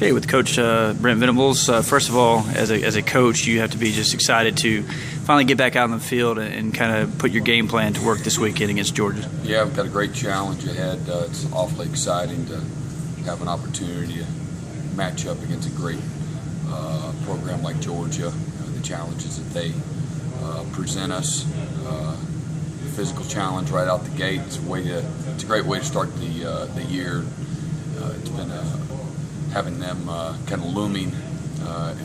Okay, with Coach Brent Venables, first of all, as a coach, you have to be just excited to finally get back out on the field and kind of put your game plan to work this weekend against Georgia. Yeah, we've got a great challenge ahead. It's awfully exciting to have an opportunity to match up against a great program like Georgia. The challenges that they present us, the physical challenge right out the gate. It's a great way to start the year. It's been having them kind of looming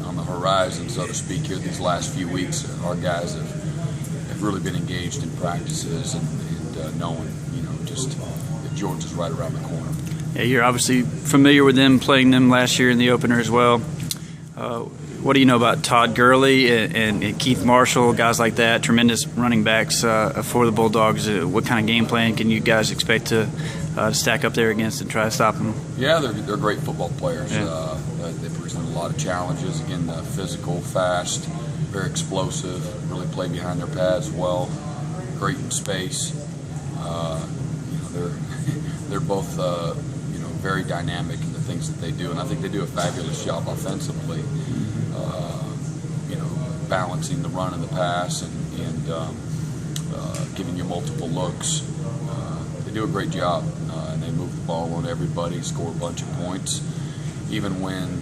on the horizon, so to speak, here these last few weeks. Our guys have really been engaged in practices and knowing, just that Georgia's right around the corner. Yeah, you're obviously familiar with them, playing them last year in the opener as well. What do you know about Todd Gurley and Keith Marshall, guys like that, tremendous running backs for the Bulldogs? What kind of game plan can you guys expect to stack up there against and try to stop them? Yeah, they're great football players. Yeah. They present a lot of challenges. Again, physical, fast, very explosive, really play behind their pads well, great in space. They're both very dynamic in the things that they do, and I think they do a fabulous job offensively. Balancing the run and the pass and giving you multiple looks. They do a great job, and they move the ball on everybody, score a bunch of points. Even when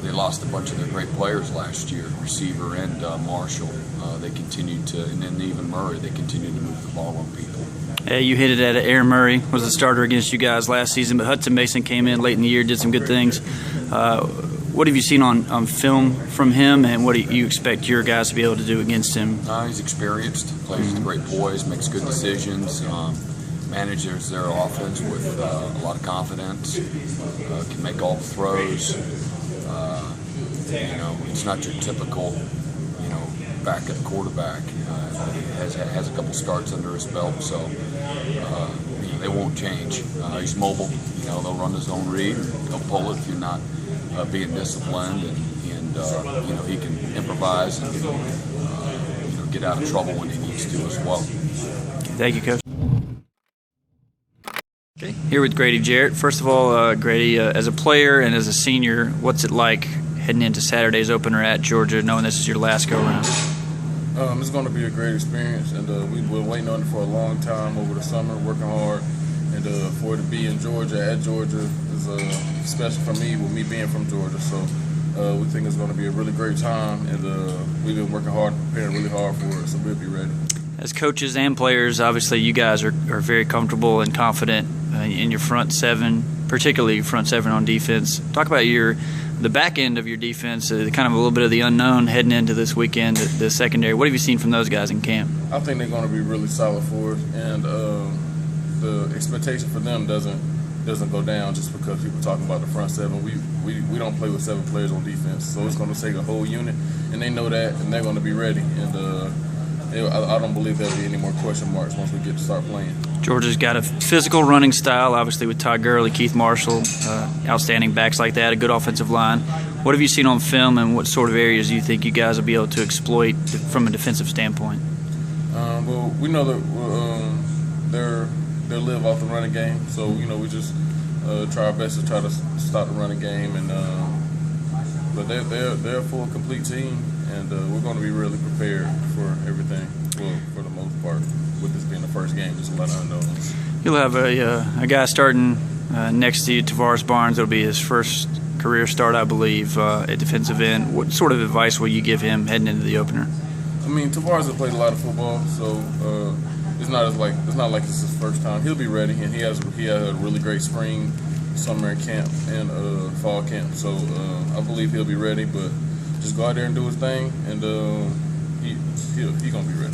they lost a bunch of their great players last year, receiver and Marshall, they continued to, and then even Murray, they continued to move the ball on people. Yeah, you hit it at Aaron Murray, was the starter against you guys last season, but Hudson Mason came in late in the year, did some good things. What have you seen on film from him, and what do you expect your guys to be able to do against him? He's experienced, plays with great poise, makes good decisions, manages their offense with a lot of confidence, can make all the throws. It's not your typical, backup quarterback. Has a couple starts under his belt, so they won't change. He's mobile. They'll run his own read. He'll pull it if you're not being disciplined, and he can improvise and get out of trouble when he needs to as well. Thank you, Coach. Okay, here with Grady Jarrett. First of all, Grady, as a player and as a senior, what's it like heading into Saturday's opener at Georgia, knowing this is your last go-around? It's going to be a great experience, and we've been waiting on it for a long time over the summer, working hard, and for it to be in Georgia, at Georgia, is special for me, with me being from Georgia. So we think it's going to be a really great time, and we've been working hard, preparing really hard for it, so we'll be ready. As coaches and players, obviously you guys are very comfortable and confident in your front seven, particularly your front seven on defense. Talk about the back end of your defense, kind of a little bit of the unknown heading into this weekend, the secondary. What have you seen from those guys in camp? I think they're going to be really solid for us, and the expectation for them doesn't go down just because people talking about the front seven. We don't play with 7 players on defense, so it's going to take a whole unit, and they know that, and they're going to be ready. And I don't believe there'll be any more question marks once we get to start playing. Georgia's got a physical running style, obviously with Todd Gurley, Keith Marshall, outstanding backs like that, a good offensive line. What have you seen on film, and what sort of areas do you think you guys will be able to exploit from a defensive standpoint? Well, we know that they live off the running game, so we just try our best to try to stop the running game, and but they're a full, complete team, and we're going to be really prepared for everything. Well, for the most part, with this being the first game, there's a lot of unknowns. You'll have a guy starting next to you, Tavares Barnes. It'll be his first career start, I believe, at defensive end. What sort of advice will you give him heading into the opener? I mean, Tavares has played a lot of football, so it's not like it's his first time. He'll be ready, and he has a really great spring, summer camp, and fall camp. So I believe he'll be ready, but just go out there and do his thing, and he's gonna be ready.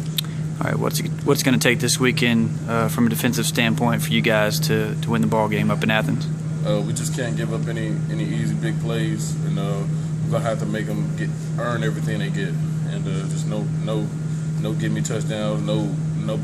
All right, what's going to take this weekend from a defensive standpoint for you guys to win the ball game up in Athens? We just can't give up any easy big plays, and we're gonna have to make them earn everything they get, and just no give me touchdowns, no